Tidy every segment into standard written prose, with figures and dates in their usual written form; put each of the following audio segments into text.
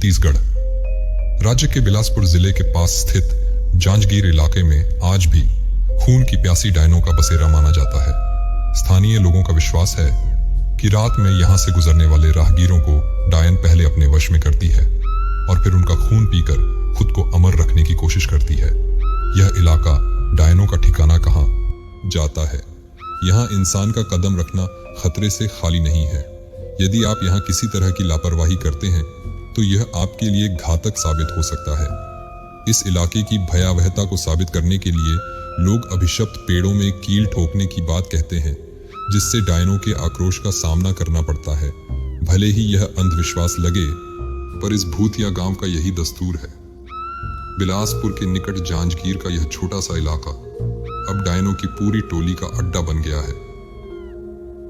छत्तीसगढ़ राज्य के बिलासपुर जिले के पास स्थित जांजगीर इलाके में आज भी खून की प्यासी डायनों का बसेरा माना जाता है। स्थानीय लोगों का विश्वास है कि रात में यहां से गुजरने वाले राहगीरों को डायन पहले अपने वश में करती है और फिर उनका खून पीकर खुद को अमर रखने की कोशिश करती है। यह इलाका डायनों का ठिकाना कहा जाता है। यहाँ इंसान का कदम रखना खतरे से खाली नहीं है। यदि आप यहाँ किसी तरह की लापरवाही करते हैं तो यह आपके लिए घातक साबित हो सकता है। इस इलाके की भयावहता को साबित करने के लिए लोग अभिशप्त पेड़ों में कील ठोकने की बात कहते हैं, जिससे डायनों के आक्रोश का सामना करना पड़ता है। भले ही यह अंधविश्वास लगे, पर इस भूतिया गांव का यही दस्तूर है। बिलासपुर के निकट जांजगीर का यह छोटा सा इलाका अब डायनों की पूरी टोली का अड्डा बन गया है।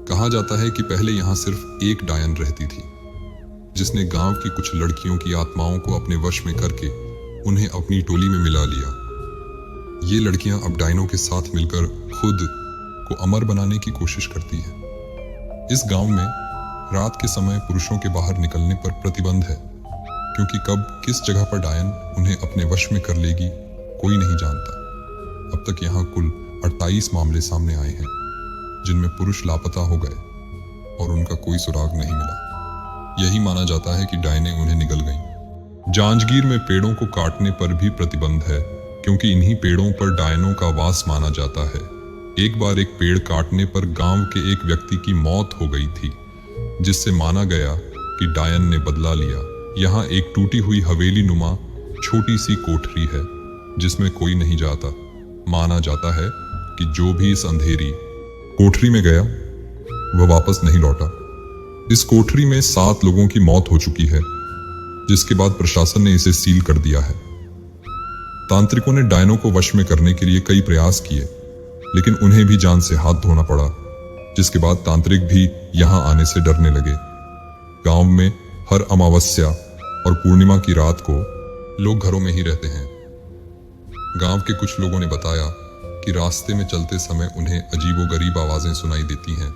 कहा जाता है कि पहले यहाँ सिर्फ एक डायन रहती थी, जिसने गांव की कुछ लड़कियों की आत्माओं को अपने वश में करके उन्हें अपनी टोली में मिला लिया। ये लड़कियां अब डायनों के साथ मिलकर खुद को अमर बनाने की कोशिश करती हैं। इस गांव में रात के समय पुरुषों के बाहर निकलने पर प्रतिबंध है, क्योंकि कब किस जगह पर डायन उन्हें अपने वश में कर लेगी कोई नहीं जानता। अब तक यहाँ कुल 28 मामले सामने आए हैं, जिनमें पुरुष लापता हो गए और उनका कोई सुराग नहीं मिला। यही माना जाता है कि डायनें उन्हें निगल गईं। जांजगीर में पेड़ों को काटने पर भी प्रतिबंध है, क्योंकि इन्हीं पेड़ों पर डायनों का वास माना जाता है। एक बार एक पेड़ काटने पर गांव के एक व्यक्ति की मौत हो गई थी, जिससे माना गया कि डायन ने बदला लिया। यहाँ एक टूटी हुई हवेली नुमा छोटी सी कोठरी है, जिसमें कोई नहीं जाता। माना जाता है कि जो भी इस अंधेरी कोठरी में गया वह वापस नहीं लौटा। इस कोठरी में 7 लोगों की मौत हो चुकी है, जिसके बाद प्रशासन ने इसे सील कर दिया है। तांत्रिकों ने डायनों को वश में करने के लिए कई प्रयास किए, लेकिन उन्हें भी जान से हाथ धोना पड़ा, जिसके बाद तांत्रिक भी यहां आने से डरने लगे। गांव में हर अमावस्या और पूर्णिमा की रात को लोग घरों में ही रहते हैं। गांव के कुछ लोगों ने बताया कि रास्ते में चलते समय उन्हें अजीबोगरीब आवाजें सुनाई देती हैं,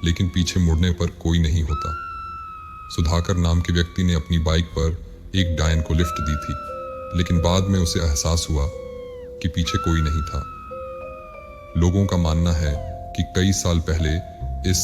लेकिन पीछे मुड़ने पर कोई नहीं होता। सुधाकर नाम के व्यक्ति ने अपनी बाइक पर एक डायन को लिफ्ट दी थी, लेकिन बाद में उसे एहसास हुआ कि पीछे कोई नहीं था। लोगों का मानना है कि कई साल पहले इस